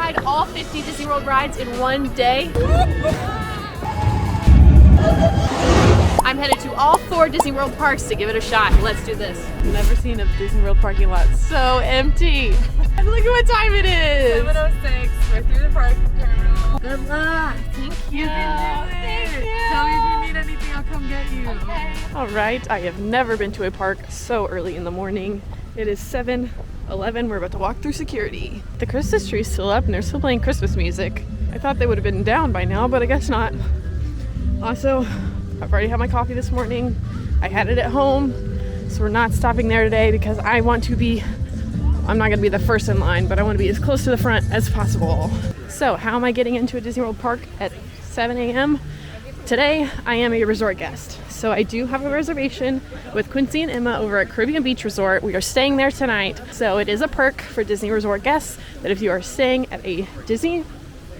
ride all 50 Disney World rides in one day. I'm headed to all 4 Disney World parks to give it a shot. Let's do this. I've never seen a Disney World parking lot so empty. And look at what time it is. 7:06. We're through the park terminal. Good luck. Thank you. You can do it. Tell me if you need anything, I'll come get you. Okay. All right, I have never been to a park so early in the morning. It is 7:11. We're about to walk through security. The Christmas tree's still up and they're still playing Christmas music. I thought they would have been down by now, but I guess not. Also, I've already had my coffee this morning. I had it at home, so we're not stopping there today because I want to be, I'm not gonna be the first in line, but I wanna be as close to the front as possible. So how am I getting into a Disney World park at 7 a.m.? Today, I am a resort guest. So I do have a reservation with Quincy and Emma over at Caribbean Beach Resort. We are staying there tonight. So it is a perk for Disney Resort guests that if you are staying at a Disney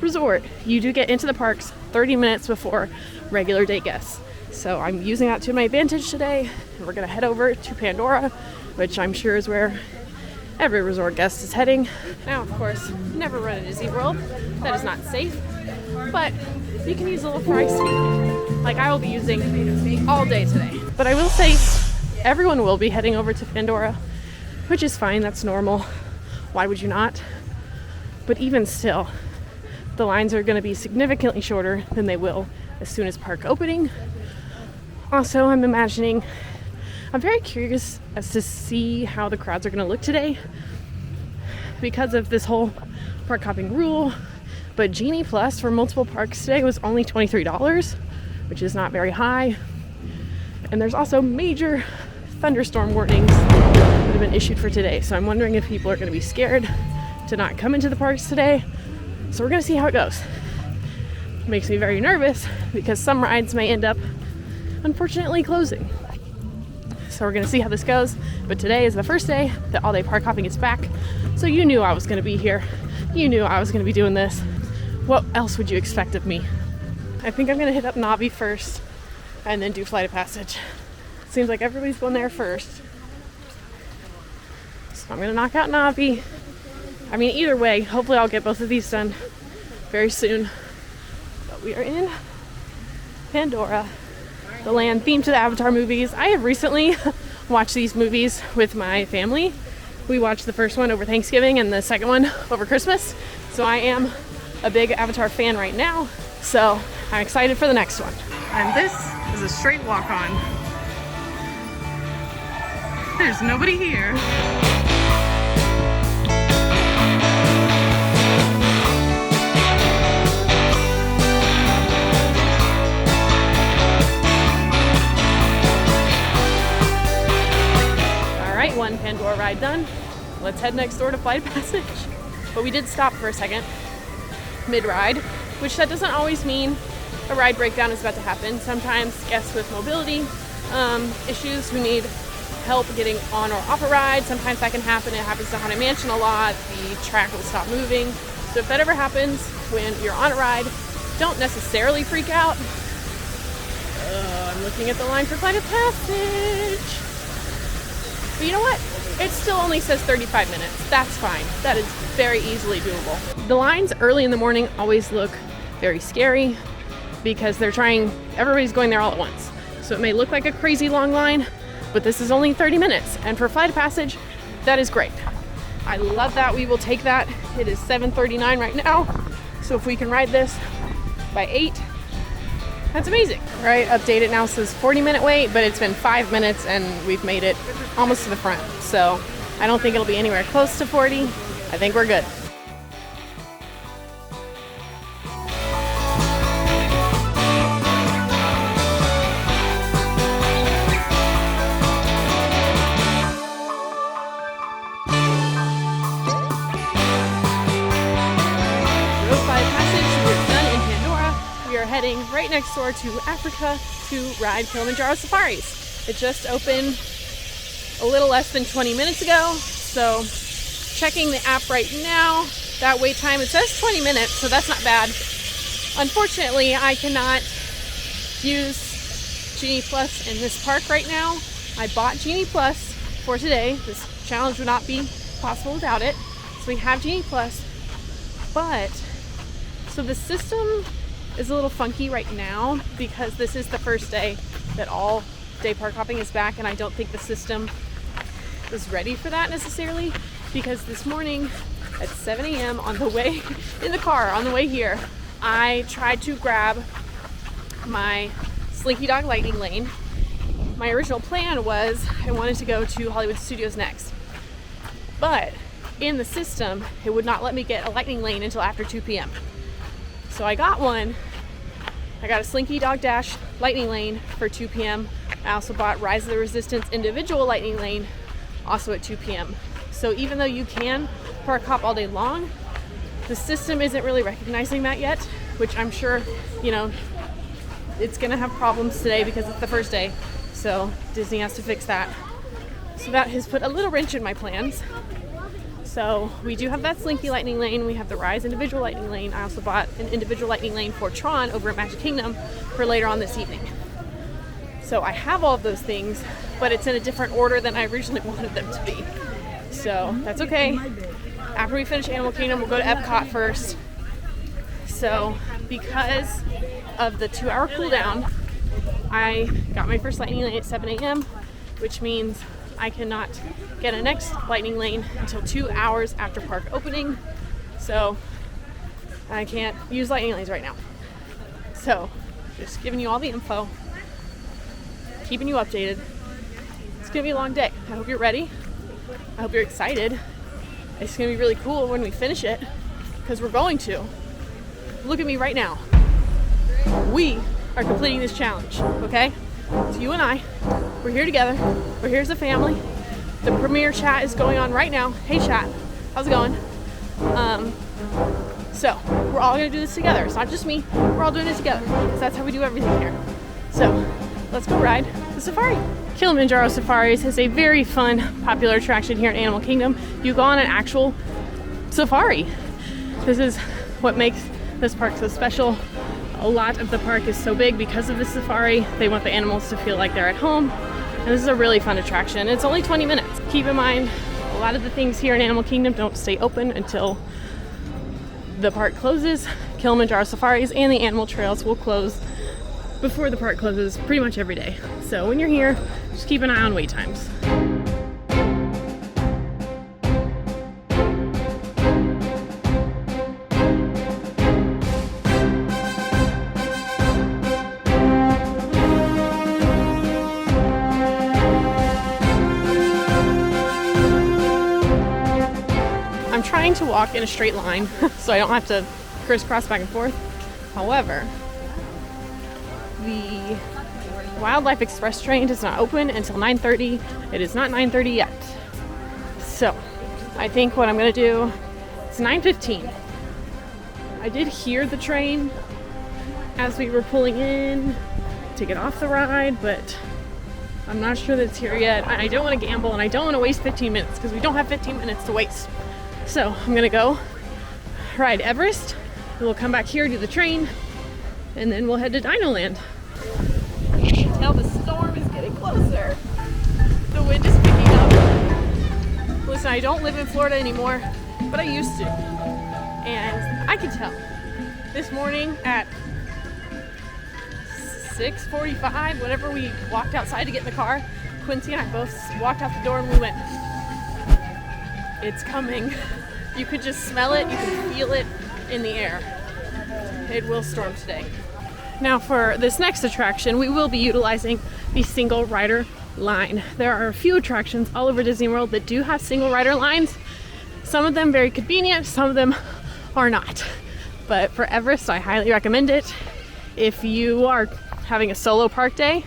resort, you do get into the parks 30 minutes before regular day guests. So I'm using that to my advantage today. And we're gonna head over to Pandora, which I'm sure is where every resort guest is heading. Now, of course, never run a Disney World. That is not safe, but you can use a little price fee, like I will be using all day today. But I will say, everyone will be heading over to Pandora, which is fine, that's normal. Why would you not? But even still, the lines are gonna be significantly shorter than they will as soon as park opening. Also, I'm very curious as to see how the crowds are gonna look today because of this whole park hopping rule. But Genie Plus for multiple parks today was only $23, which is not very high. And there's also major thunderstorm warnings that have been issued for today. So I'm wondering if people are gonna be scared to not come into the parks today. So we're gonna see how it goes. It makes me very nervous because some rides may end up unfortunately closing. So we're gonna see how this goes. But today is the first day that all day park hopping is back. So you knew I was gonna be here. You knew I was gonna be doing this. What else would you expect of me? I think I'm gonna hit up Na'vi first and then do Flight of Passage. Seems like everybody's going there first. So I'm gonna knock out Na'vi. I mean, either way, hopefully I'll get both of these done very soon. But we are in Pandora, the land themed to the Avatar movies. I have recently watched these movies with my family. We watched the first one over Thanksgiving and the second one over Christmas. So I am a big Avatar fan right now. So I'm excited for the next one. And this is a straight walk on. There's nobody here. One Pandora ride done. Let's head next door to Flight of Passage. But we did stop for a second mid-ride, which that doesn't always mean a ride breakdown is about to happen. Sometimes guests with mobility issues who need help getting on or off a ride, sometimes that can happen. It happens to Haunted Mansion a lot. The track will stop moving. So if that ever happens when you're on a ride, don't necessarily freak out. I'm looking at the line for Flight of Passage. But you know what? It still only says 35 minutes. That's fine. That is very easily doable. The lines early in the morning always look very scary because everybody's going there all at once. So it may look like a crazy long line, but this is only 30 minutes. And for Flight of Passage, that is great. I love that. We will take that. It is 7:39 right now. So if we can ride this by 8, that's amazing. All right, update it now says 40-minute wait, but it's been 5 minutes and we've made it almost to the front. So I don't think it'll be anywhere close to 40. I think we're good. Heading right next door to Africa to ride Kilimanjaro safaris. It just opened a little less than 20 minutes ago, so checking the app right now, that wait time, it says 20 minutes, so that's not bad. Unfortunately, I cannot use Genie Plus in this park right now. I bought Genie Plus for today. This challenge would not be possible without it. So we have Genie Plus, But, so the system is a little funky right now because this is the first day that all day park hopping is back, and I don't think the system is ready for that necessarily, because this morning at 7 a.m. on the way in the car on the way here, I tried to grab my Slinky Dog Lightning Lane. My original plan was I wanted to go to Hollywood Studios next, but in the system it would not let me get a Lightning Lane until after 2 p.m. So I got one. I got a Slinky Dog Dash Lightning Lane for 2 p.m. I also bought Rise of the Resistance individual Lightning Lane also at 2 p.m. So even though you can park hop all day long, the system isn't really recognizing that yet, which I'm sure, you know, it's gonna have problems today because it's the first day. So Disney has to fix that. So that has put a little wrench in my plans. So we do have that Slinky Lightning Lane. We have the Rise individual Lightning Lane. I also bought an individual Lightning Lane for Tron over at Magic Kingdom for later on this evening. So I have all of those things, but it's in a different order than I originally wanted them to be. So that's okay. After we finish Animal Kingdom, we'll go to Epcot first. So because of the 2-hour cool down, I got my first Lightning Lane at 7 a.m., which means I cannot get a next Lightning Lane until 2 hours after park opening. So I can't use Lightning Lanes right now. So just giving you all the info, keeping you updated. It's gonna be a long day. I hope you're ready. I hope you're excited. It's gonna be really cool when we finish it, because we're going to. Look at me right now. We are completing this challenge, okay? So you and I, we're here together. We're here as a family. The premiere chat is going on right now. Hey chat, how's it going? So we're all gonna do this together. It's not just me, we're all doing it together, because that's how we do everything here. So let's go ride the safari. Kilimanjaro Safaris is a very fun, popular attraction here in Animal Kingdom. You go on an actual safari. This is what makes this park so special. A lot of the park is so big because of the safari. They want the animals to feel like they're at home. And this is a really fun attraction. It's only 20 minutes. Keep in mind, a lot of the things here in Animal Kingdom don't stay open until the park closes. Kilimanjaro Safaris and the animal trails will close before the park closes pretty much every day. So when you're here, just keep an eye on wait times. I'm trying to walk in a straight line so I don't have to crisscross back and forth. However, the Wildlife Express train does not open until 9:30. It is not 9:30 yet. So I think what I'm gonna do, it's 9:15. I did hear the train as we were pulling in to get off the ride, but I'm not sure that it's here yet. I don't want to gamble and I don't want to waste 15 minutes because we don't have 15 minutes to waste. So I'm gonna go ride Everest, and we'll come back here, do the train, and then we'll head to Dino Land. You can tell the storm is getting closer. The wind is picking up. Listen, I don't live in Florida anymore, but I used to. And I can tell. This morning at 6:45, whenever we walked outside to get in the car, Quincy and I both walked out the door and we went, it's coming. You could just smell it, you can feel it in the air. It will storm today. Now for this next attraction, we will be utilizing the single rider line. There are a few attractions all over Disney World that do have single rider lines. Some of them very convenient, some of them are not. But for Everest, I highly recommend it. If you are having a solo park day,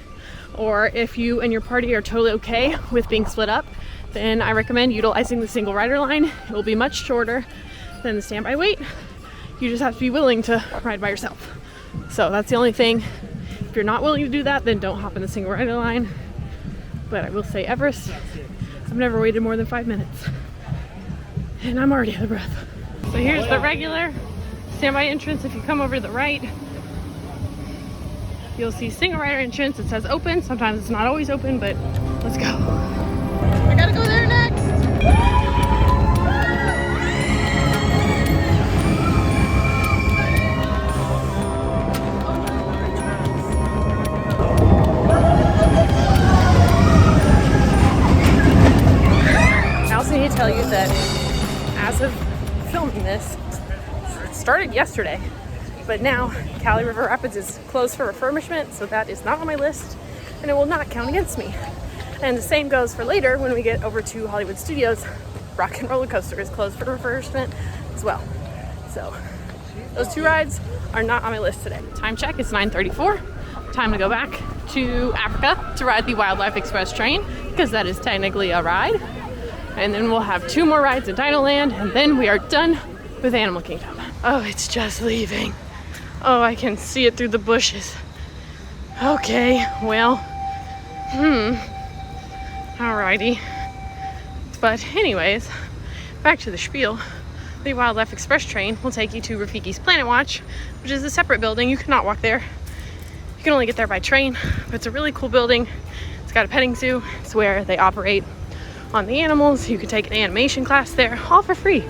or if you and your party are totally okay with being split up, then I recommend utilizing the single rider line. It will be much shorter than the standby wait. You just have to be willing to ride by yourself. So that's the only thing. If you're not willing to do that, then don't hop in the single rider line. But I will say Everest, I've never waited more than 5 minutes. And I'm already out of breath. So here's the regular standby entrance. If you come over to the right, you'll see single rider entrance. It says open. Sometimes it's not always open, but let's go. I gotta go there next. Rapids started yesterday, but now Cali River Rapids is closed for refurbishment, so that is not on my list, and it will not count against me. And the same goes for later when we get over to Hollywood Studios. Rock and Roller Coaster is closed for refurbishment as well. So those two rides are not on my list today. Time check is 9:34. Time to go back to Africa to ride the Wildlife Express train, because that is technically a ride. And then we'll have 2 more rides in Dino Land, and then we are done with Animal Kingdom. Oh, it's just leaving. Oh, I can see it through the bushes. Okay, well, alrighty. But anyways, back to the spiel. The Wildlife Express train will take you to Rafiki's Planet Watch, which is a separate building. You cannot walk there. You can only get there by train, but it's a really cool building. It's got a petting zoo. It's where they operate on the animals. You can take an animation class there, all for free.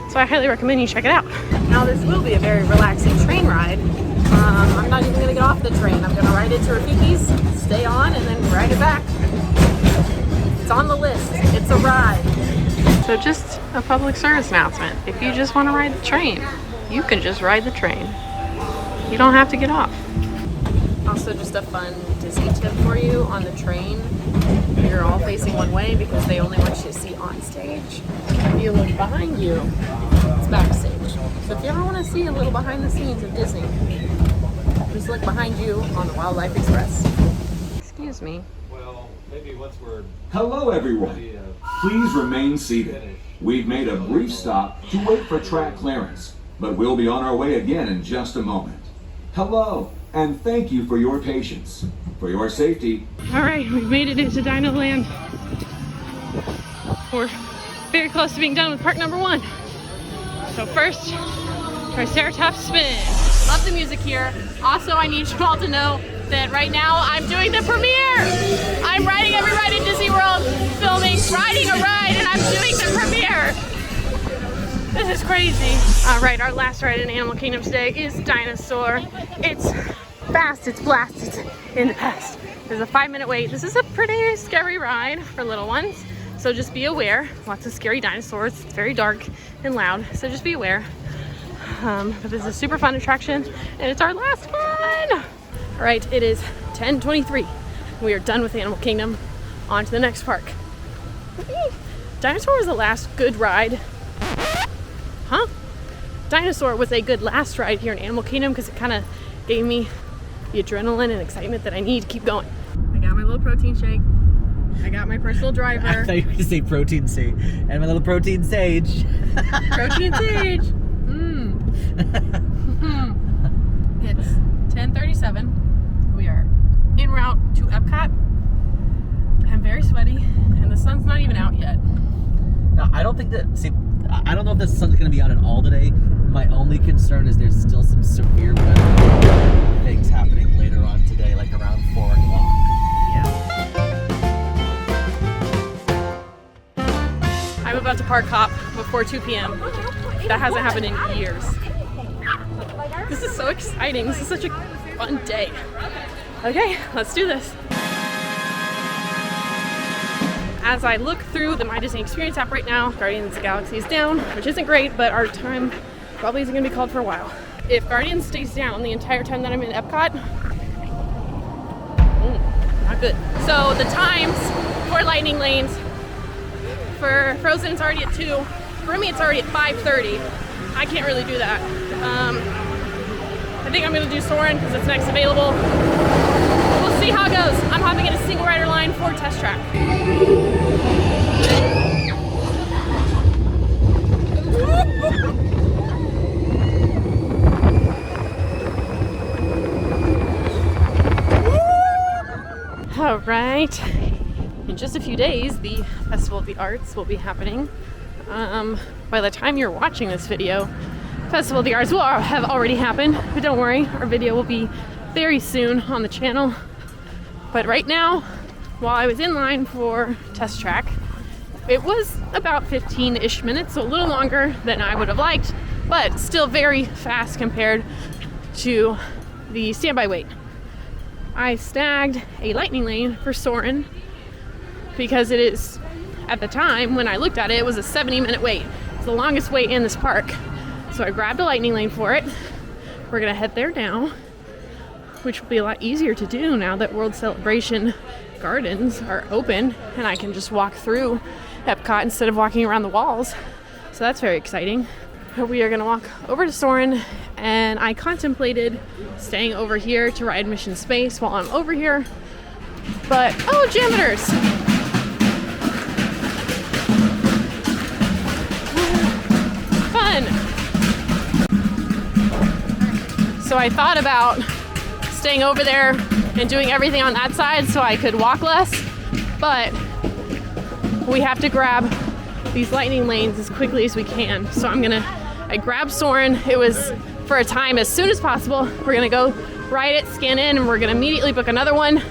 So I highly recommend you check it out. Now this will be a very relaxing train ride. I'm not even gonna get off the train. I'm gonna ride it to Rafiki's, stay on, and then ride it back. It's on the list. It's a ride. So just a public service announcement. If you just want to ride the train, you can just ride the train. You don't have to get off. Also just a fun Disney tip for you on the train. You're all facing one way because they only want you to see on stage. If you look behind you, it's backstage. So if you ever want to see a little behind the scenes of Disney, just look behind you on the Wildlife Express. Excuse me. Well, maybe once we're... Hello, everyone. Please remain seated. We've made a brief stop to wait for track clearance, but we'll be on our way again in just a moment. Hello, and thank you for your patience. For your safety. All right, we've made it into Dino Land. We're very close to being done with park number 1. So first, Triceratops spin. Love the music here. Also, I need you all to know that right now I'm doing the premiere. I'm riding every ride in Disney World, filming, riding a ride, and I'm doing the premiere. This is crazy. All right, our last ride in Animal Kingdom today is Dinosaur. It's fast, it's blast, it's in the past. There's a 5-minute wait. This is a pretty scary ride for little ones, so just be aware. Lots of scary dinosaurs. It's very dark and loud, so just be aware. But this is a super fun attraction, and it's our last one. All right, it is 10:23. We are done with Animal Kingdom. On to the next park. Dinosaur was the last good ride. Huh? Dinosaur was a good last ride here in Animal Kingdom because it kind of gave me the adrenaline and excitement that I need to keep going. I got my little protein shake. I got my personal driver. I thought you were going to say protein sage. And my little protein sage. Protein sage. It's 10:37. We are en route to Epcot. I'm very sweaty, and the sun's not even out yet. Now, I don't think that, I don't know if the sun's going to be out at all today. My only concern is there's still some severe weather things happening later on today, like around 4 o'clock. Yeah. I'm about to park hop before 2 p.m. That hasn't happened in years. This is so exciting. This is such a fun day. Okay, let's do this. As I look through the My Disney Experience app right now, Guardians of the Galaxy is down, which isn't great, but our time probably isn't going to be called for a while. If Guardians stays down the entire time that I'm in Epcot, not good. So the times for lightning lanes, for Frozen it's already at 2, for me it's already at 5:30. I can't really do that. I think I'm going to do Soarin' because it's next available. We'll see how it goes. I'm hopping in a single rider line for Test Track. All right. In just a few days, the Festival of the Arts will be happening. By the time you're watching this video, Festival of the Arts will have already happened, but don't worry, our video will be very soon on the channel. But right now, while I was in line for Test Track, it was about 15-ish minutes, so a little longer than I would have liked, but still very fast compared to the standby wait. I snagged a lightning lane for Soarin' because it is, at the time when I looked at it, it was a 70-minute wait. It's the longest wait in this park. So I grabbed a lightning lane for it. We're gonna head there now, which will be a lot easier to do now that World Celebration Gardens are open and I can just walk through Epcot instead of walking around the walls. So that's very exciting. We are gonna walk over to Soarin', and I contemplated staying over here to ride Mission Space while I'm over here, but oh, janitors! Fun! So I thought about staying over there and doing everything on that side so I could walk less, but we have to grab these lightning lanes as quickly as we can. So I grabbed Soarin'. It was for a time as soon as possible. We're gonna go ride it, scan in, and we're gonna immediately book another one.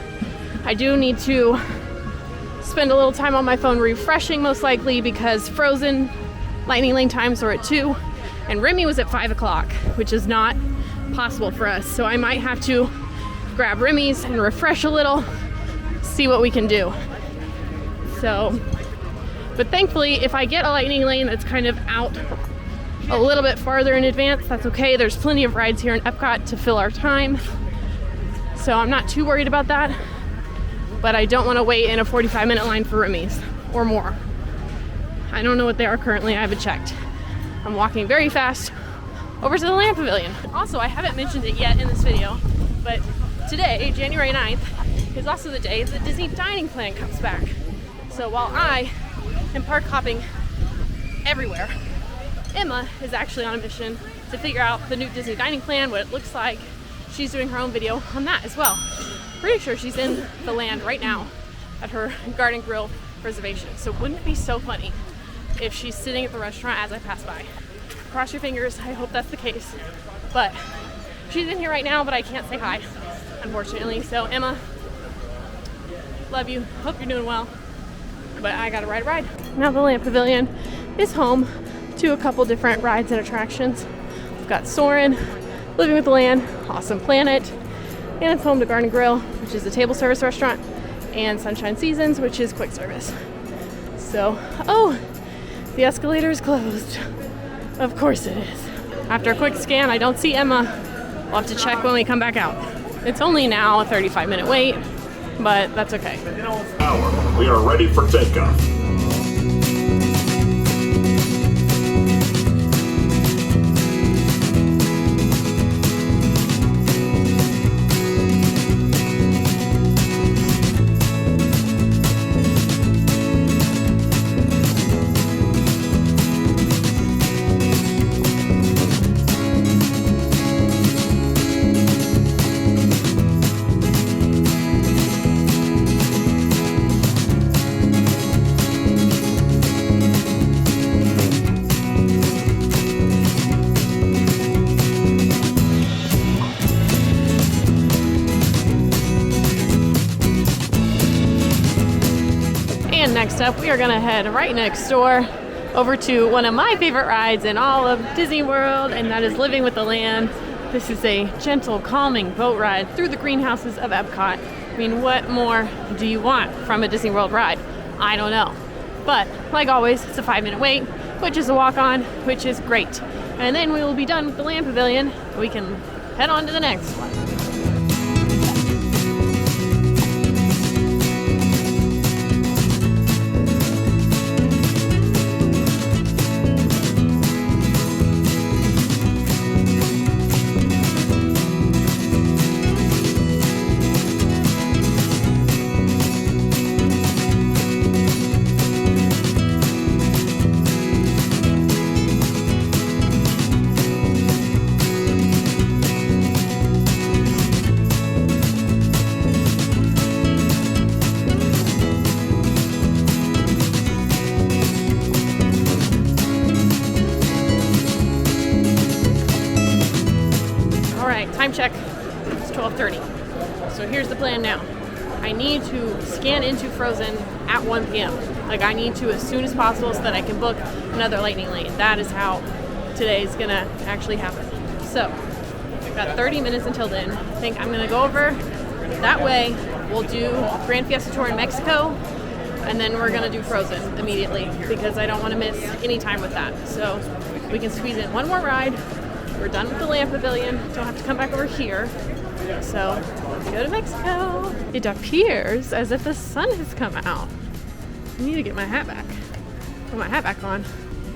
I do need to spend a little time on my phone refreshing, most likely, because Frozen lightning lane times are at 2 and Remy was at 5 o'clock, which is not possible for us. So I might have to grab Remy's and refresh a little, see what we can do. So, but thankfully, if I get a lightning lane that's kind of out a little bit farther in advance, that's okay. There's plenty of rides here in Epcot to fill our time. So I'm not too worried about that, but I don't want to wait in a 45-minute line for Remy's or more. I don't know what they are currently, I haven't checked. I'm walking very fast over to the Land Pavilion. Also, I haven't mentioned it yet in this video, but today, January 9th, is also the day the Disney dining plan comes back. So while I am park hopping everywhere, Emma is actually on a mission to figure out the new Disney dining plan, what it looks like. She's doing her own video on that as well. Pretty sure she's in the land right now at her Garden Grill reservation. So wouldn't it be so funny if she's sitting at the restaurant as I pass by? Cross your fingers, I hope that's the case. But she's in here right now, but I can't say hi, unfortunately. So Emma, love you, hope you're doing well. But I gotta ride a ride. Now the Land Pavilion is home to a couple different rides and attractions. We've got Soarin', Living with the Land, Awesome Planet, and it's home to Garden Grill, which is a table service restaurant, and Sunshine Seasons, which is quick service. So, oh, the escalator is closed. Of course it is. After a quick scan, I don't see Emma. We'll have to check when we come back out. It's only now a 35-minute wait, but that's okay. We are ready for takeoff. Next up, we are gonna head right next door over to one of my favorite rides in all of Disney World, and that is Living with the Land. This is a gentle, calming boat ride through the greenhouses of Epcot. I mean, what more do you want from a Disney World ride? I don't know. But like always, it's a 5-minute wait, which is a walk-on, which is great. And then we will be done with the Land Pavilion. We can head on to the next one. Time check, it's 12:30. So here's the plan now. I need to scan into Frozen at 1 p.m. Like, I need to as soon as possible so that I can book another lightning lane. That is how today's gonna actually happen. So I've got 30 minutes until then. I think I'm gonna go over that way. We'll do Grand Fiesta Tour in Mexico, and then we're gonna do Frozen immediately because I don't want to miss any time with that. So we can squeeze in one more ride. We're done with the Land Pavilion. Don't have to come back over here. So let's go to Mexico. It appears as if the sun has come out. I need to get my hat back. Put my hat back on.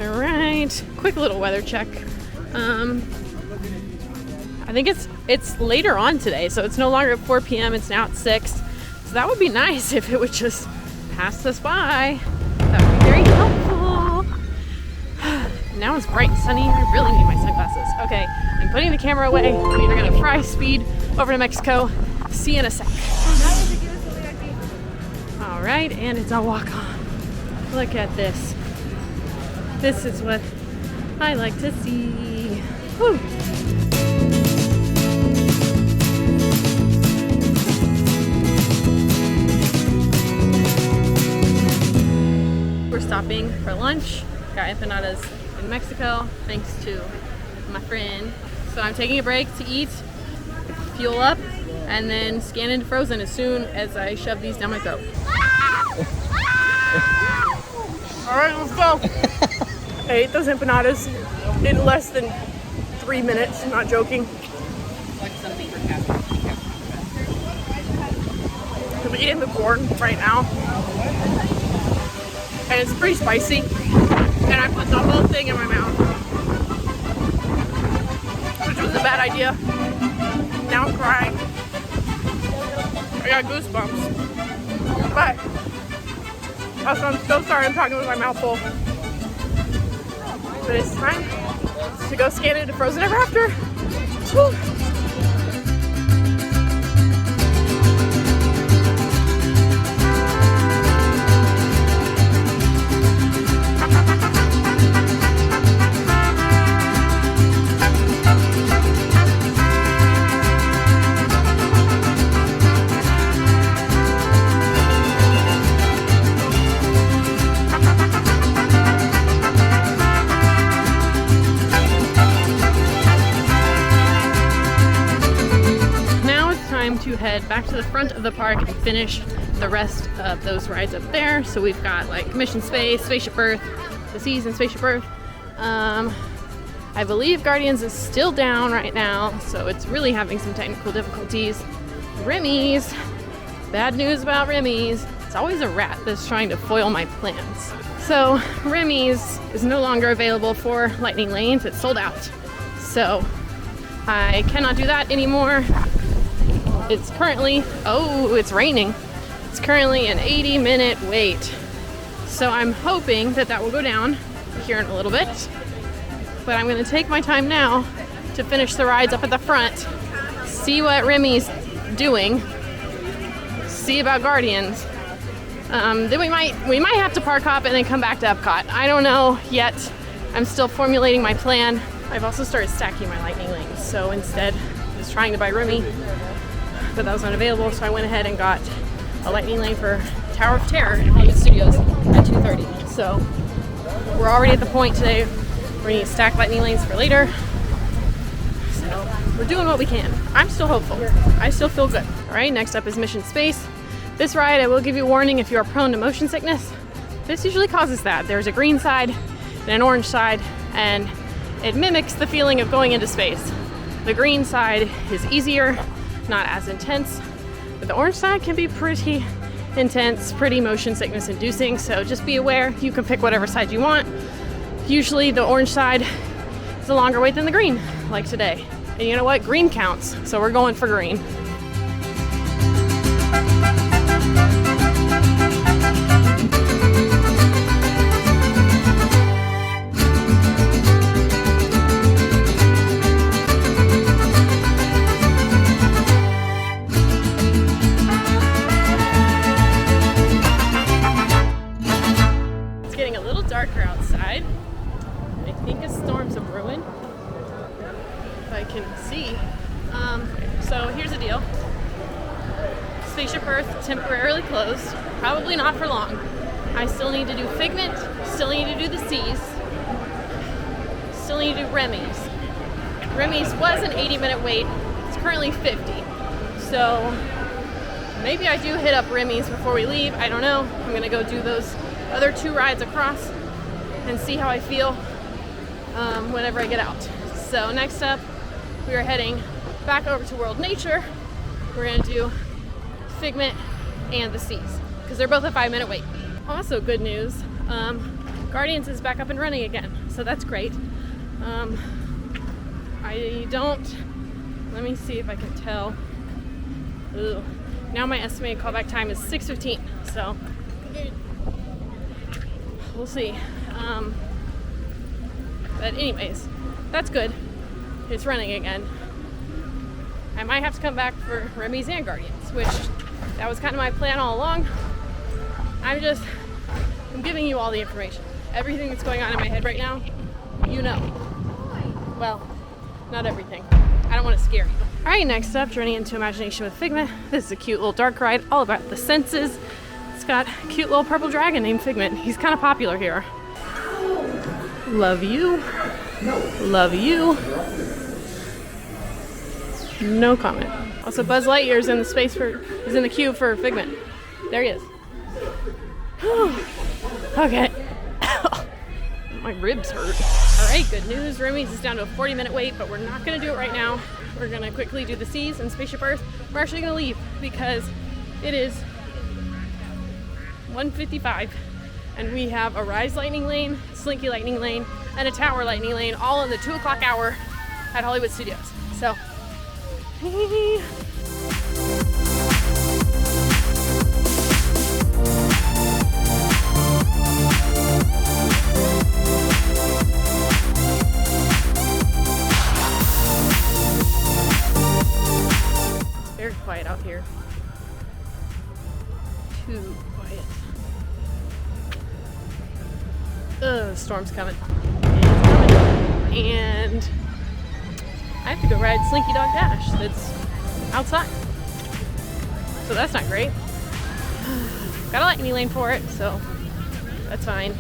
All right, quick little weather check. I think it's later on today, so it's no longer at 4 p.m. It's now at 6. So that would be nice if it would just pass us by. That would be very helpful. Now it's bright and sunny. I really need my sunglasses. Okay, I'm putting the camera away. I'm either gonna fry speed over to Mexico. See you in a sec. All right, and it's a walk on. Look at this. This is what I like to see. Woo. We're stopping for lunch. Got empanadas in Mexico, thanks to my friend. So I'm taking a break to eat, fuel up, and then scan into Frozen as soon as I shove these down my throat. All right, let's go. I ate those empanadas in less than 3 minutes, I'm not joking. I'm eating the corn right now. And it's pretty spicy. And I put the whole thing in my mouth. Which was a bad idea. Now I'm crying. I got goosebumps. But also I'm so sorry I'm talking with my mouth full. But it's time to go scan into Frozen Ever After. Woo. To head back to the front of the park and finish the rest of those rides up there. So we've got like Mission Space, Spaceship Earth, the Seas and Spaceship Earth. I believe Guardians is still down right now, so it's really having some technical difficulties. Remy's, bad news about Remy's. It's always a rat that's trying to foil my plans. So Remy's is no longer available for Lightning Lanes. It's sold out. So I cannot do that anymore. It's currently, oh, it's raining. It's currently an 80-minute wait. So I'm hoping that that will go down here in a little bit. But I'm gonna take my time now to finish the rides up at the front, see what Remy's doing, see about Guardians. Then we might have to park hop and then come back to Epcot. I don't know yet. I'm still formulating my plan. I've also started stacking my Lightning Lanes. So instead, I was trying to buy Remy, but that was unavailable, so I went ahead and got a Lightning Lane for Tower of Terror in Hollywood Studios at 2:30. So we're already at the point today where we need to stack Lightning Lanes for later. So we're doing what we can. I'm still hopeful. I still feel good. All right, next up is Mission Space. This ride, I will give you a warning if you are prone to motion sickness. This usually causes that. There's a green side and an orange side, and it mimics the feeling of going into space. The green side is easier, not as intense, but the orange side can be pretty intense, pretty motion sickness inducing, so just be aware. You can pick whatever side you want. Usually the orange side is a longer wait than the green, like today. And you know what? Green counts, so we're going for green. Darker outside. I think a storm's a brewing, if I can see. So here's the deal. Spaceship Earth temporarily closed, probably not for long. I still need to do Figment, still need to do the Seas, still need to do Remy's. Remy's was an 80-minute wait, it's currently 50. So maybe I do hit up Remy's before we leave, I don't know. I'm gonna go do those other 2 rides across and see how I feel. whenever I get out. So next up, we are heading back over to World Nature. We're gonna do Figment and the Seas because they're both a 5-minute wait. Also good news, Guardians is back up and running again, so that's great. Let me see if I can tell. Ooh. Now my estimated callback time is 6:15, so we'll see. But anyways, that's good. It's running again. I might have to come back for Remy's and Guardians, which that was kind of my plan all along. I'm giving you all the information. Everything that's going on in my head right now, you know. Well, not everything. I don't want to scare you. All right, next up, Journey into Imagination with Figment. This is a cute little dark ride, all about the senses. It's got a cute little purple dragon named Figment. He's kind of popular here. Love you. Love you. No comment. Also, Buzz Lightyear's in the queue for Figment. There he is. Okay. My ribs hurt. All right, good news. Remy's is down to a 40-minute wait, but we're not gonna do it right now. We're gonna quickly do the Seas and Spaceship Earth. We're actually gonna leave because it is 1:55 and we have a Rise Lightning Lane, Slinky Lightning Lane, and a Tower Lightning Lane all in the 2 o'clock hour at Hollywood Studios. So, very quiet out here. Too quiet. The storm's coming. It's coming. And I have to go ride Slinky Dog Dash that's outside. So that's not great. Got a lightning lane for it, so that's fine.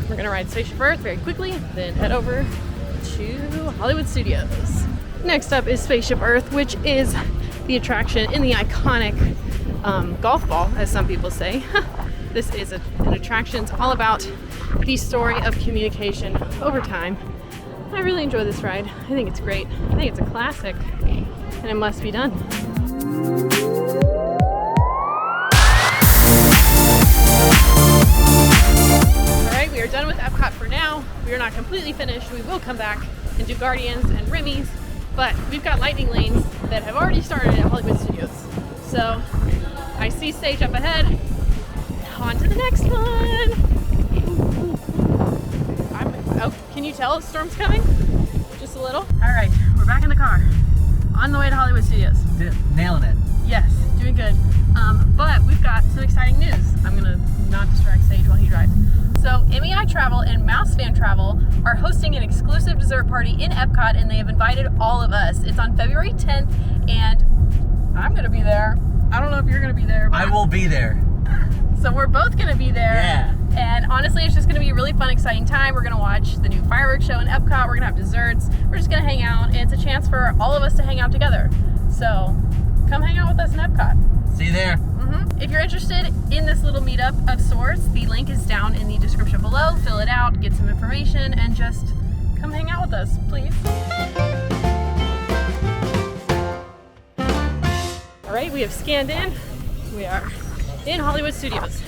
We're gonna ride Spaceship Earth very quickly, then head over to Hollywood Studios. Next up is Spaceship Earth, which is the attraction in the iconic golf ball, as some people say. This is an attraction. It's all about the story of communication over time. I really enjoy this ride. I think it's great. I think it's a classic, and it must be done. All right, we are done with Epcot for now. We are not completely finished. We will come back and do Guardians and Remy's, but we've got lightning lanes that have already started at Hollywood Studios. So I see stage up ahead. On to the next one. Oh, can you tell the storm's coming? Just a little? All right, we're back in the car. On the way to Hollywood Studios. Nailing it. Yes, doing good. But we've got some exciting news. I'm gonna not distract Sage while he drives. So MEI Travel and Mouse Fan Travel are hosting an exclusive dessert party in Epcot, and they have invited all of us. It's on February 10th, and I'm gonna be there. I don't know if you're gonna be there. I will be there. So we're both gonna be there. Yeah. And honestly, it's just gonna be a really fun, exciting time. We're gonna watch the new fireworks show in Epcot. We're gonna have desserts. We're just gonna hang out, and it's a chance for all of us to hang out together. So come hang out with us in Epcot. See you there. If you're interested in this little meetup of sorts, the link is down in the description below. Fill it out, get some information, and just come hang out with us, please. All right, we have scanned in. We are in Hollywood Studios.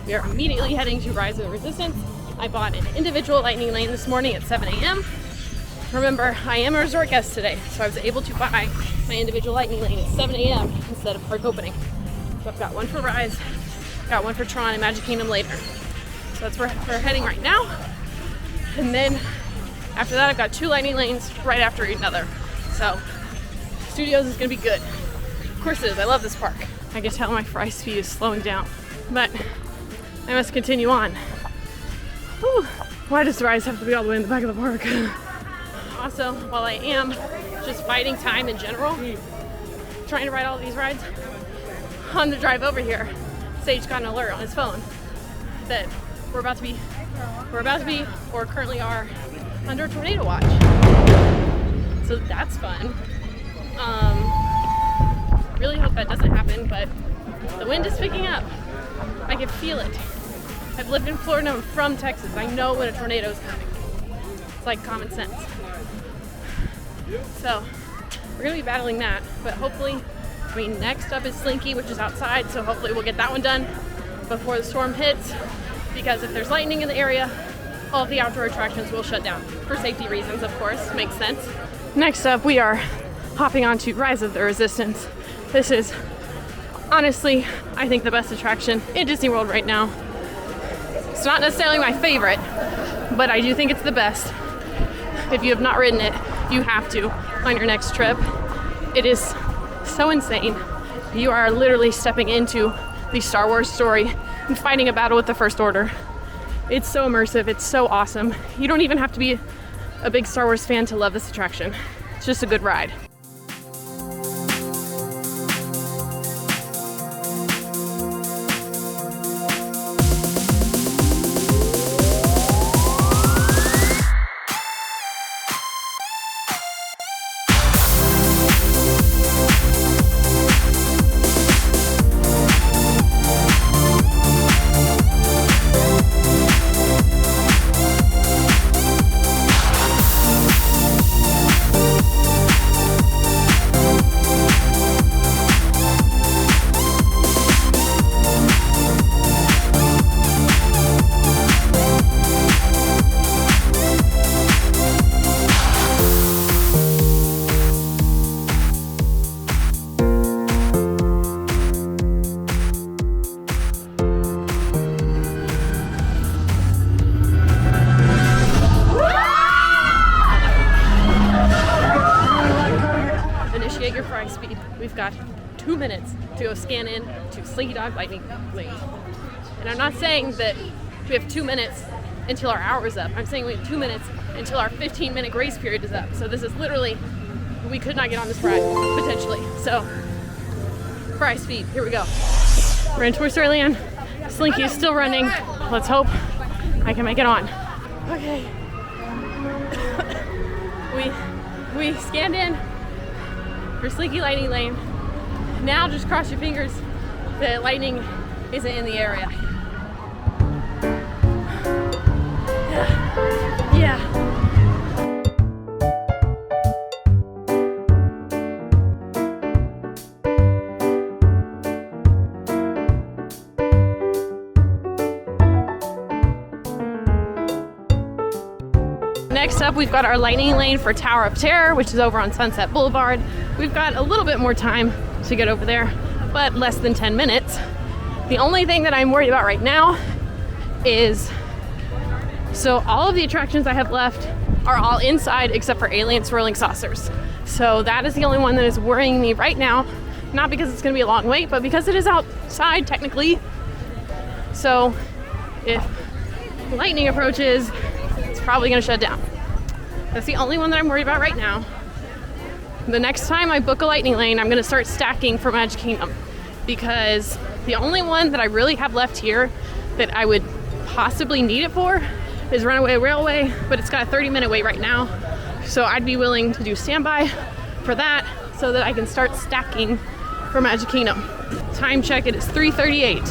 We are immediately heading to Rise of the Resistance. I bought an individual lightning lane this morning at 7 a.m. Remember, I am a resort guest today, so I was able to buy my individual lightning lane at 7 a.m. instead of park opening. So I've got one for Rise, got one for Tron and Magic Kingdom later. So that's where we're heading right now. And then after that, I've got 2 lightning lanes right after another. So Studios is gonna be good. Of course it is, I love this park. I can tell my fry speed is slowing down, but I must continue on. Whew. Why does Rise have to be all the way in the back of the park? Also, while I am just fighting time in general, trying to ride all these rides, on the drive over here, Sage got an alert on his phone that we're about to be, or currently are, under a tornado watch. So that's fun. Really hope that doesn't happen, but the wind is picking up. I can feel it. I've lived in Florida. I'm from Texas. I know when a tornado is coming. It's like common sense. So we're gonna be battling that, but hopefully, I mean, next up is Slinky, which is outside, so hopefully we'll get that one done before the storm hits, because if there's lightning in the area, all of the outdoor attractions will shut down. For safety reasons, of course, makes sense. Next up, we are hopping onto Rise of the Resistance. This is honestly, I think, the best attraction in Disney World right now. It's not necessarily my favorite, but I do think it's the best. If you have not ridden it, you have to on your next trip. It is so insane. You are literally stepping into the Star Wars story and fighting a battle with the First Order. It's so immersive, it's so awesome. You don't even have to be a big Star Wars fan to love this attraction. It's just a good ride. We've got 2 minutes to go scan in to Slinky Dog Lightning Lane. And I'm not saying that we have 2 minutes until our hour is up. I'm saying we have 2 minutes until our 15-minute grace period is up. So this is literally, we could not get on this ride, potentially. So, fry speed, here we go. We're in Toy Story Land. Slinky is still running. Let's hope I can make it on. Okay. we scanned in for Slinky Lightning Lane. Now just cross your fingers that lightning isn't in the area. Yeah. Next up, we've got our lightning lane for Tower of Terror, which is over on Sunset Boulevard. We've got a little bit more time to get over there, but less than 10 minutes. The only thing that I'm worried about right now is, so all of the attractions I have left are all inside except for Alien Swirling Saucers. So that is the only one that is worrying me right now, not because it's gonna be a long wait, but because it is outside technically. So if lightning approaches, it's probably gonna shut down. That's the only one that I'm worried about right now. The next time I book a lightning lane, I'm gonna start stacking for Magic Kingdom, because the only one that I really have left here that I would possibly need it for is Runaway Railway, but it's got a 30-minute wait right now. So I'd be willing to do standby for that so that I can start stacking for Magic Kingdom. Time check, it is 3:38.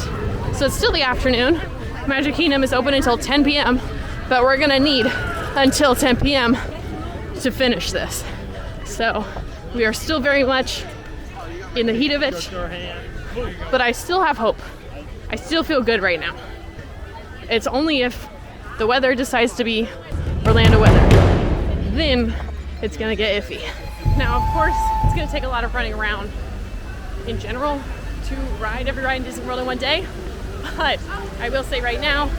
So it's still the afternoon. Magic Kingdom is open until 10 p.m., but we're gonna need until 10 p.m. to finish this. So we are still very much in the heat of it, but I still have hope. I still feel good right now. It's only if the weather decides to be Orlando weather, then it's gonna get iffy. Now, of course, it's gonna take a lot of running around in general to ride every ride in Disney World in one day, but I will say right now,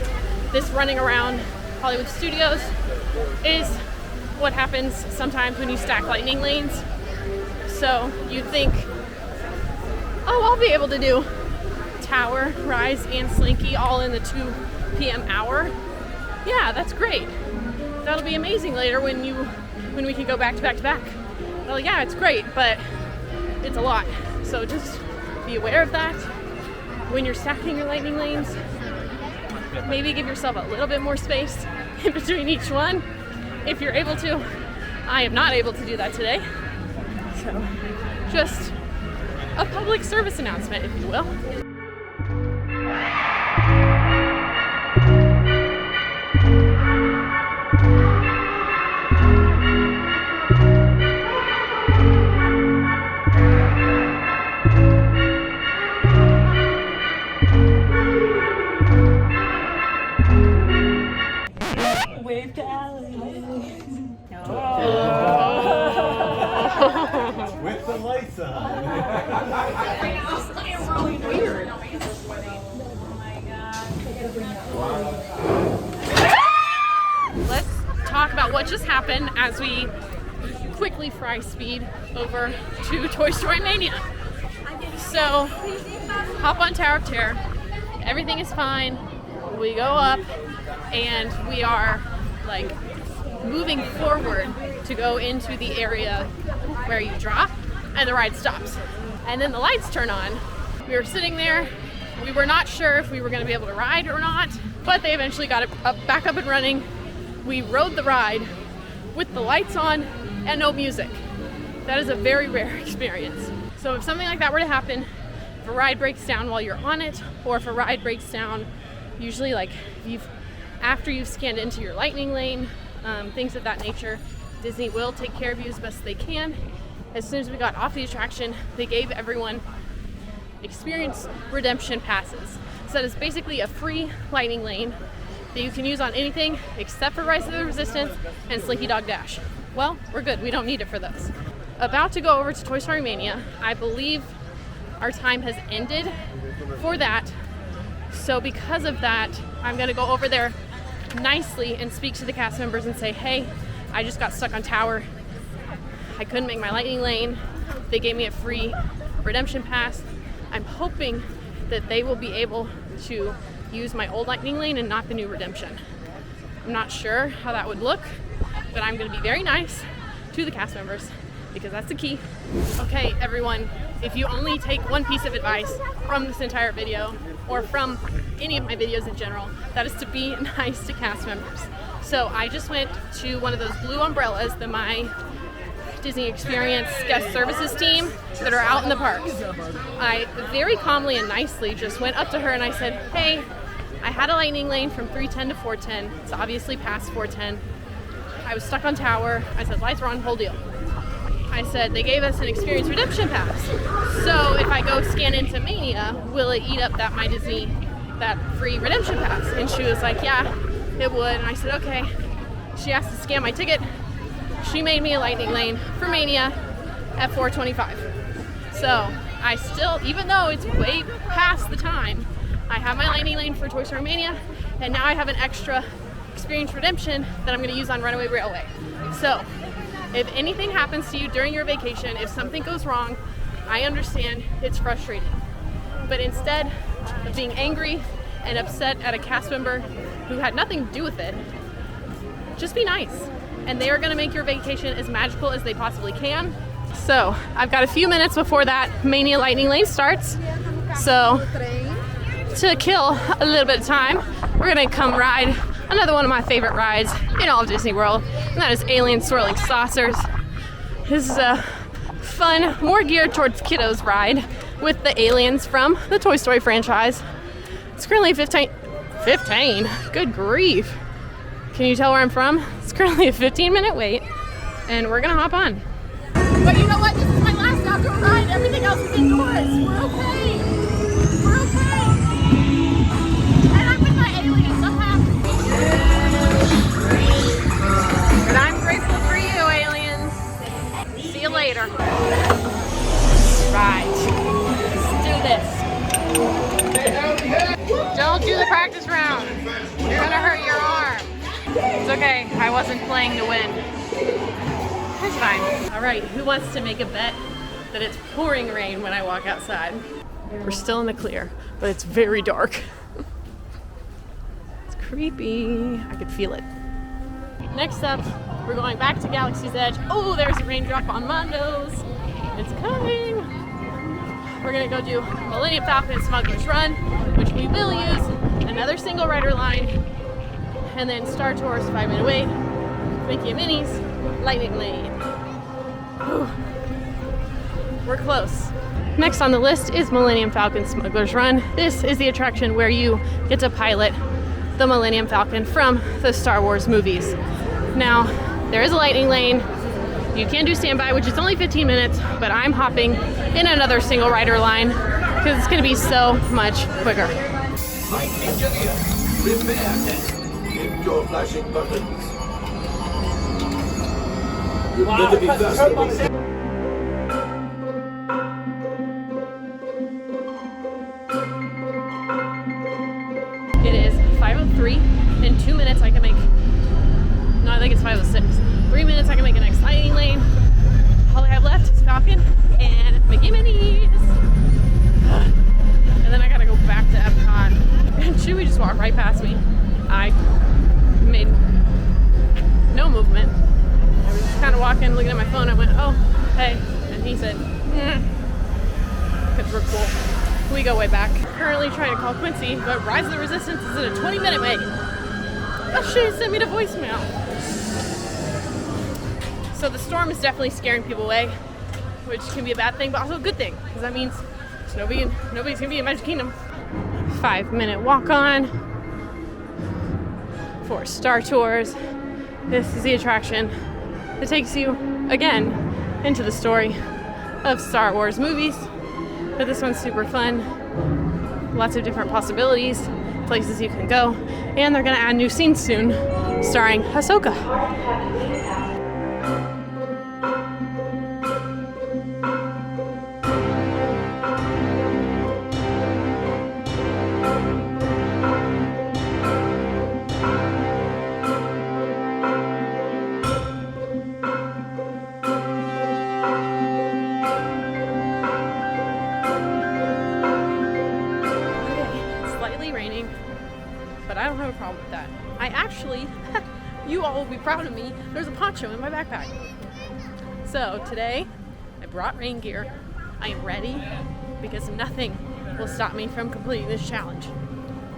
this running around Hollywood Studios is what happens sometimes when you stack lightning lanes. So you think, oh, I'll be able to do Tower, Rise, and Slinky all in the 2 p.m. hour. Yeah, that's great. That'll be amazing later when we can go back to back to back. Well, yeah, it's great, but it's a lot. So just be aware of that when you're stacking your lightning lanes. Maybe give yourself a little bit more space in between each one if you're able to. I am not able to do that today. So just a public service announcement, if you will. just happened as we quickly fry speed over to Toy Story Mania. So, hop on Tower of Terror. Everything is fine. We go up and we are like moving forward to go into the area where you drop and the ride stops. And then the lights turn on. We were sitting there. We were not sure if we were going to be able to ride or not, but they eventually got it back up and running. We rode the ride with the lights on and no music. That is a very rare experience. So if something like that were to happen, if a ride breaks down while you're on it, or if a ride breaks down, usually like after you've scanned into your lightning lane, things of that nature, Disney will take care of you as best they can. As soon as we got off the attraction, they gave everyone experience redemption passes. So that is basically a free lightning lane that you can use on anything except for Rise of the Resistance and Slinky Dog Dash. Well, we're good. We don't need it for those. About to go over to Toy Story Mania. I believe our time has ended for that. So because of that, I'm gonna go over there nicely and speak to the cast members and say, hey, I just got stuck on Tower. I couldn't make my lightning lane. They gave me a free redemption pass. I'm hoping that they will be able to use my old lightning lane and not the new redemption. I'm not sure how that would look, but I'm gonna be very nice to the cast members because that's the key. Okay, everyone, if you only take one piece of advice from this entire video or from any of my videos in general, that is to be nice to cast members. So I just went to one of those blue umbrellas that my Disney Experience guest services team that are out in the parks. I very calmly and nicely just went up to her and I said, hey, I had a lightning lane from 310 to 410. It's obviously past 410. I was stuck on Tower. I said, lights were on, whole deal. I said, they gave us an experience redemption pass. So if I go scan into Mania, will it eat up that My Disney, that free redemption pass? And she was like, yeah, it would. And I said, okay. She asked to scan my ticket. She made me a lightning lane for Mania at 4:25. So I still, even though it's way past the time, I have my lightning lane for Toy Story Mania, and now I have an extra experience redemption that I'm going to use on Runaway Railway. So if anything happens to you during your vacation, if something goes wrong, I understand it's frustrating. But instead of being angry and upset at a cast member who had nothing to do with it, just be nice. And they are going to make your vacation as magical as they possibly can. So I've got a few minutes before that Mania lightning lane starts. So to kill a little bit of time, we're going to come ride another one of my favorite rides in all of Disney World, and that is Alien Swirling Saucers. This is a fun, more geared towards kiddos ride with the aliens from the Toy Story franchise. It's currently 15, good grief. Can you tell where I'm from? It's currently a 15-minute wait, and we're gonna hop on. But you know what? This is my last outdoor ride. Everything else is indoors. We're okay. We're okay. And I'm with my aliens. I'm happy. And I'm grateful for you, aliens. See you later. Right. Let's do this. Don't do the practice round. You're gonna hurt your arm. It's okay, I wasn't playing to win. It's fine. All right, who wants to make a bet that it's pouring rain when I walk outside? We're still in the clear, but it's very dark. It's creepy. I could feel it. Next up, we're going back to Galaxy's Edge. Oh, there's a raindrop on Mondo's. It's coming. We're gonna go do Millennium Falcon and Smuggler's Run, which we will use another single rider line. And then Star Tours 5-minute wait, Mickey and Minnie's Lightning Lane. Whew. We're close. Next on the list is Millennium Falcon Smuggler's Run. This is the attraction where you get to pilot the Millennium Falcon from the Star Wars movies. Now, there is a lightning lane. You can do standby, which is only 15 minutes, but I'm hopping in another single rider line because it's going to be so much quicker. Your flashing buttons. It is 5:03. In 2 minutes I can make, no, I think it's 5:06. looking at my phone. I went, oh, hey. And he said, because we're cool. We go way back. Currently trying to call Quincy, but Rise of the Resistance is in a 20-minute wait. Oh shit, sent me to voicemail. So the storm is definitely scaring people away, which can be a bad thing, but also a good thing, because that means nobody's gonna be in Magic Kingdom. 5-minute walk on for Star Tours. This is the attraction that takes you again into the story of Star Wars movies. But this one's super fun. Lots of different possibilities, places you can go, and they're gonna add new scenes soon, starring Ahsoka. But I don't have a problem with that. I actually, you all will be proud of me, there's a poncho in my backpack. So today, I brought rain gear. I am ready because nothing will stop me from completing this challenge.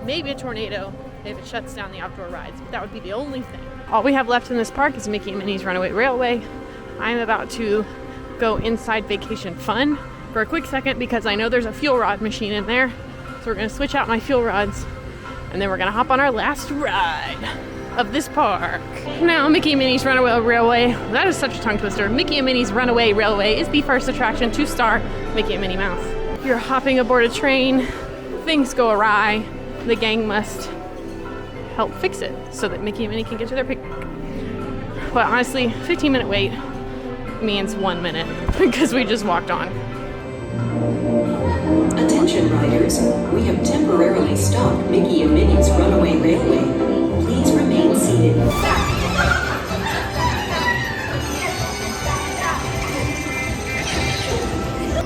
Maybe a tornado if it shuts down the outdoor rides, but that would be the only thing. All we have left in this park is Mickey and Minnie's Runaway Railway. I'm about to go inside Vacation Fun for a quick second because I know there's a fuel rod machine in there. So we're gonna switch out my fuel rods and then we're gonna hop on our last ride of this park. Now, Mickey and Minnie's Runaway Railway, that is such a tongue twister. Mickey and Minnie's Runaway Railway is the first attraction to star Mickey and Minnie Mouse. You're hopping aboard a train, things go awry, the gang must help fix it so that Mickey and Minnie can get to their picnic. But honestly, 15-minute wait means 1 minute because we just walked on. Attention riders, we have temporarily stopped Mickey and Minnie's Runaway Railway. Please remain seated.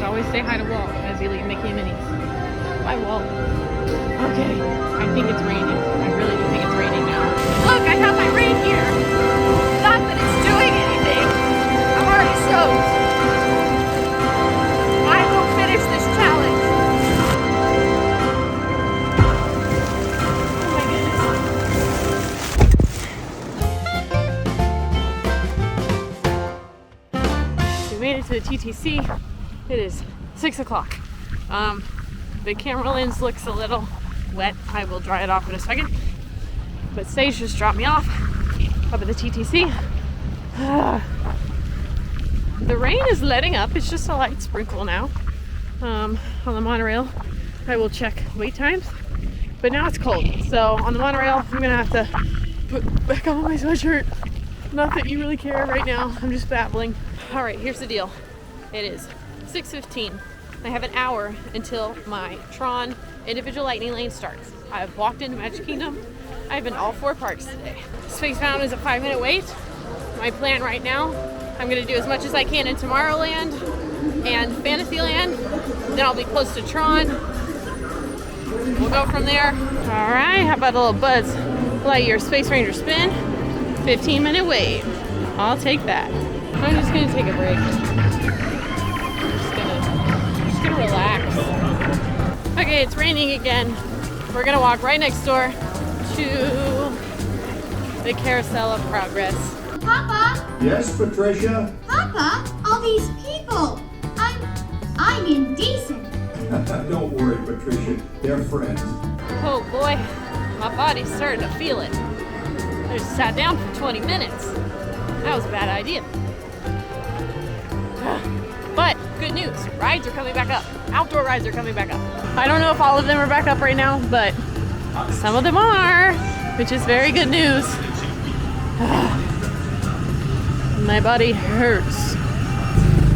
Always say hi to Walt as you leave Mickey and Minnie's. Bye, Walt. Okay, I think it's raining. I really do think it's raining now. Look, I have my rain gear. Not that it's doing anything. I'm already stoked. I will finish this challenge. We made it to the TTC. It is 6 o'clock. The camera lens looks a little wet. I will dry it off in a second. But Sage just dropped me off up at the TTC. The rain is letting up. It's just a light sprinkle now. On the monorail, I will check wait times. But now it's cold. So on the monorail, I'm gonna have to put back on my sweatshirt. Not that you really care right now. I'm just babbling. All right, here's the deal. It is 6:15. I have an hour until my Tron individual lightning lane starts. I've walked into Magic Kingdom. I've been to all 4 parks today. Space Mountain is a 5-minute wait. My plan right now, I'm gonna do as much as I can in Tomorrowland and Fantasyland. Then I'll be close to Tron. We'll go from there. All right, how about a little Buzz Lightyear Space Ranger spin? 15-minute wait. I'll take that. I'm just gonna take a break. Just gonna relax. Okay, it's raining again. We're gonna walk right next door to the Carousel of Progress. Papa? Yes, Patricia? Papa, all these people. I'm indecent. Don't worry, Patricia. They're friends. Oh boy, my body's starting to feel it. I just sat down for 20 minutes. That was a bad idea. But good news, rides are coming back up. Outdoor rides are coming back up. I don't know if all of them are back up right now, but some of them are, which is very good news. My body hurts.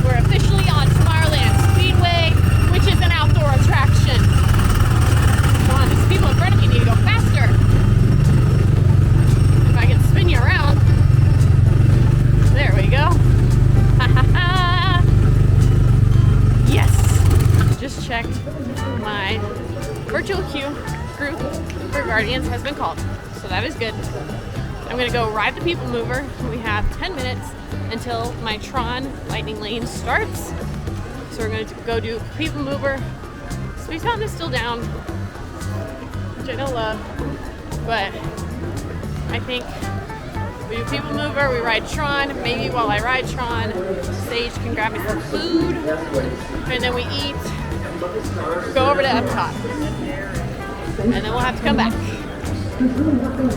We're officially on Tomorrowland Speedway, which is an outdoor attraction. Come on, these people in front of me need to go faster. If I can spin you around. There we go. Yes! Just checked. My virtual queue group for Guardians has been called. So that is good. I'm gonna go ride the People Mover. We have 10 minutes until my Tron Lightning Lane starts. So we're going to go do People Mover. Space Mountain is still down, which I don't love, but I think we do People Mover, we ride Tron. Maybe while I ride Tron, Sage can grab me some food, and then we eat, go over to Epcot, and then we'll have to come back.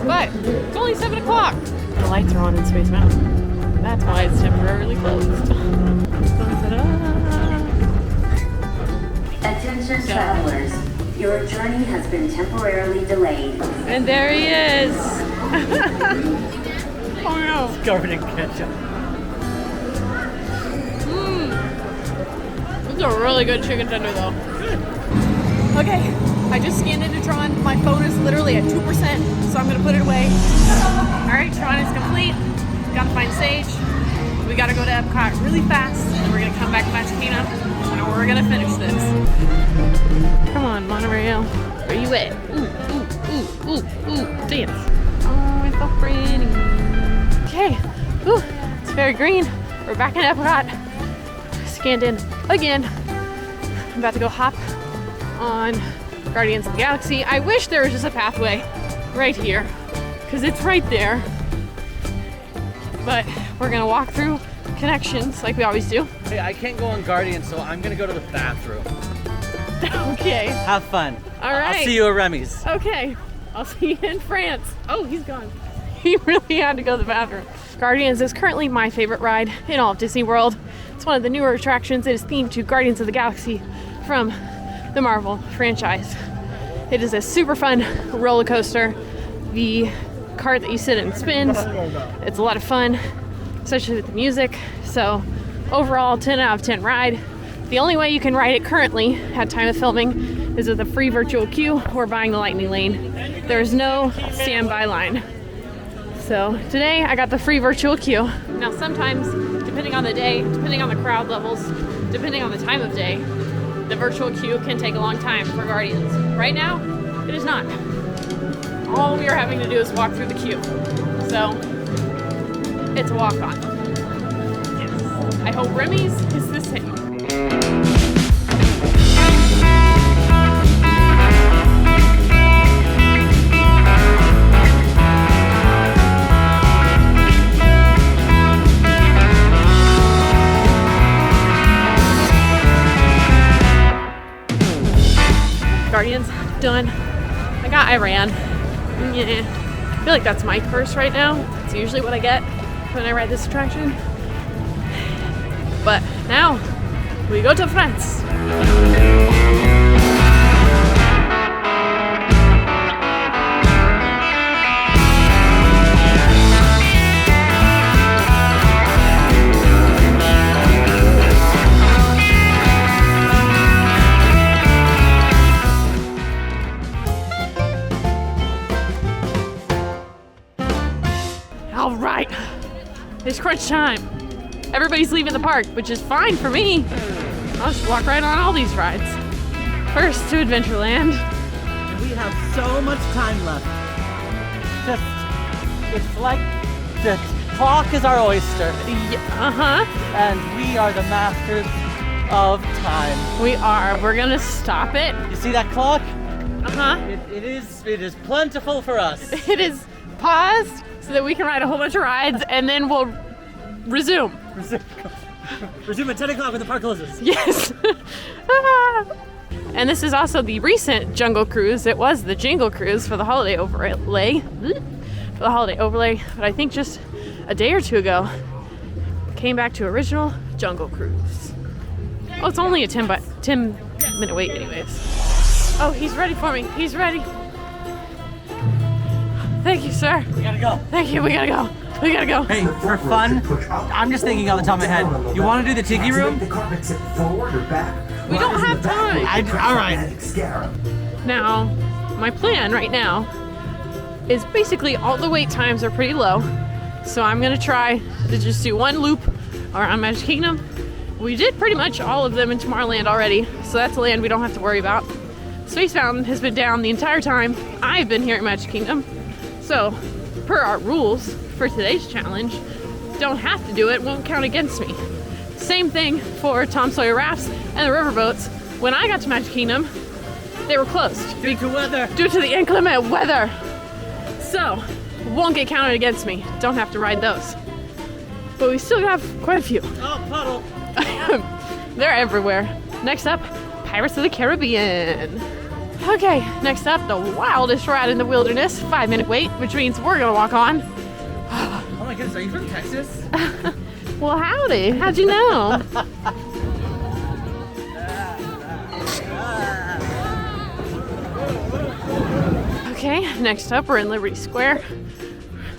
But it's only 7 o'clock. The lights are on in Space Mountain. That's why it's temporarily closed. Attention travelers, your journey has been temporarily delayed. And there he is. Oh no. Covered in ketchup. This is a really good chicken tender though. Okay, I just scanned into Tron. My phone is literally at 2%, so I'm gonna put it away. Alright, Tron is complete. Gotta find Sage. We gotta go to Epcot really fast, and we're gonna come back to Magic Kingdom, and we're gonna finish this. Come on, monorail. Where you at? Ooh, ooh, ooh, ooh, ooh, dance. Oh, it's so pretty. Okay, ooh, it's very green. We're back in Epcot. Scanned in again. I'm about to go hop on Guardians of the Galaxy. I wish there was just a pathway right here, because it's right there. But we're gonna walk through connections like we always do. Hey, I can't go on Guardians, so I'm gonna go to the bathroom. Okay. Have fun. All right. I'll see you at Remy's. Okay. I'll see you in France. Oh, he's gone. He really had to go to the bathroom. Guardians is currently my favorite ride in all of Disney World. It's one of the newer attractions. It is themed to Guardians of the Galaxy from the Marvel franchise. It is a super fun roller coaster. The cart that you sit in spins. It's a lot of fun, especially with the music. So overall, 10 out of 10 ride. The only way you can ride it currently at time of filming is with a free virtual queue or buying the Lightning Lane. There's no standby line. So today I got the free virtual queue. Now sometimes, depending on the day, depending on the crowd levels, depending on the time of day, the virtual queue can take a long time for Guardians. Right now, it is not. All we are having to do is walk through the queue. So it's a walk-on. Yes. I hope Remy's is the same. Guardians done. I ran. Yeah. I feel like that's my curse right now. It's usually what I get when I ride this attraction. But now we go to France. All right, it's crunch time. Everybody's leaving the park, which is fine for me. I'll just walk right on all these rides. First to Adventureland. We have so much time left. It's like the clock is our oyster. And we are the masters of time. We are. We're gonna stop it. You see that clock? It is plentiful for us. It is paused so that we can ride a whole bunch of rides, and then we'll resume. Resume at 10 o'clock when the park closes. Yes. And this is also the recent Jungle Cruise. It was the Jingle Cruise for the holiday overlay. But I think just a day or two ago, came back to original Jungle Cruise. Oh, it's only a 10-minute wait anyways. Oh, he's ready for me. He's ready. Thank you, sir. We gotta go. Thank you, we gotta go. We gotta go. Hey, for fun, I'm just thinking off the top of my head. You want to do the Tiki Room? The carpet tip forward or back? We don't have time. All right. Now, my plan right now is basically all the wait times are pretty low. So I'm gonna try to just do one loop around Magic Kingdom. We did pretty much all of them in Tomorrowland already, so that's a land we don't have to worry about. Space Mountain has been down the entire time I've been here at Magic Kingdom. So, per our rules for today's challenge, don't have to do it won't count against me. Same thing for Tom Sawyer rafts and the riverboats. When I got to Magic Kingdom, they were closed. Due to weather. Due to the inclement weather. So, won't get counted against me. Don't have to ride those. But we still have quite a few. Oh, puddle. They're everywhere. Next up, Pirates of the Caribbean. Okay, next up, the wildest ride in the wilderness. 5-minute wait, which means we're gonna walk on. Oh my goodness, are you from Texas? Well, howdy. How'd you know? Okay, next up, we're in Liberty Square.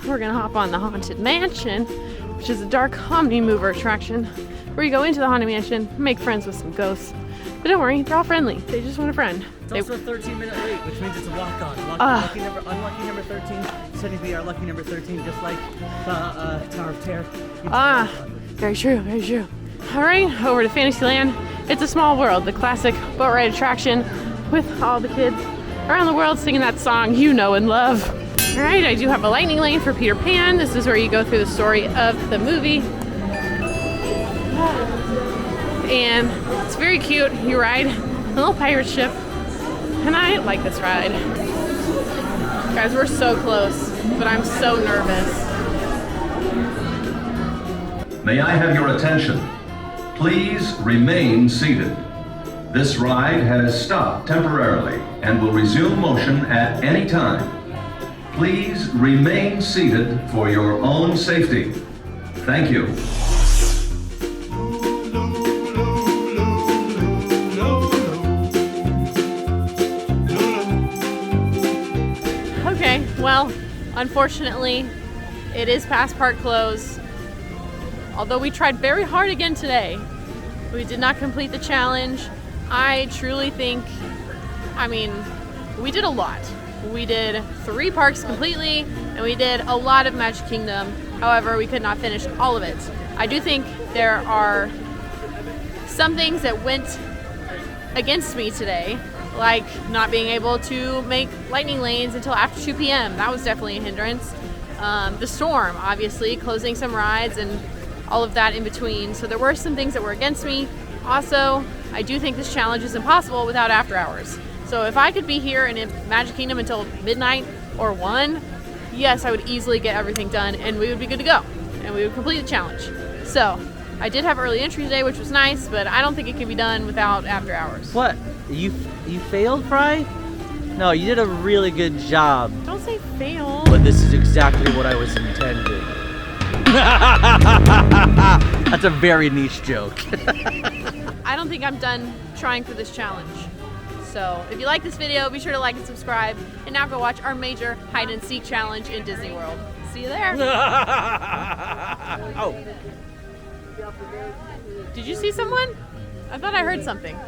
We're gonna hop on the Haunted Mansion, which is a dark Omni Mover attraction where you go into the Haunted Mansion, make friends with some ghosts. But don't worry, they're all friendly. They just want a friend. It's also a 13-minute wait, which means it's a walk-on. Unlucky number 13, setting to be our lucky number 13, just like the Tower of Terror. Very true, very true. All right, over to Fantasyland. It's a Small World, the classic boat ride attraction with all the kids around the world singing that song you know and love. All right, I do have a lightning lane for Peter Pan. This is where you go through the story of the movie. And it's very cute. You ride a little pirate ship, and I like this ride. Guys, we're so close, but I'm so nervous. May I have your attention? Please remain seated. This ride has stopped temporarily and will resume motion at any time. Please remain seated for your own safety. Thank you. Okay, well, unfortunately, it is past park close. Although we tried very hard again today, we did not complete the challenge. I truly think, we did a lot. We did 3 parks completely, and we did a lot of Magic Kingdom. However, we could not finish all of it. I do think there are some things that went against me today, like not being able to make lightning lanes until after 2 p.m. That was definitely a hindrance. The storm, obviously, closing some rides and all of that in between. So there were some things that were against me. Also, I do think this challenge is impossible without after hours. So if I could be here in Magic Kingdom until midnight or 1, yes, I would easily get everything done and we would be good to go. And we would complete the challenge. So I did have early entry today, which was nice, but I don't think it can be done without after hours. What? You failed, Fry? No, you did a really good job. Don't say fail. But this is exactly what I was intending. That's a very niche joke. I don't think I'm done trying for this challenge. So if you like this video, be sure to like and subscribe. And now go watch our major hide and seek challenge in Disney World. See you there. Oh. Did you see someone? I thought I heard something.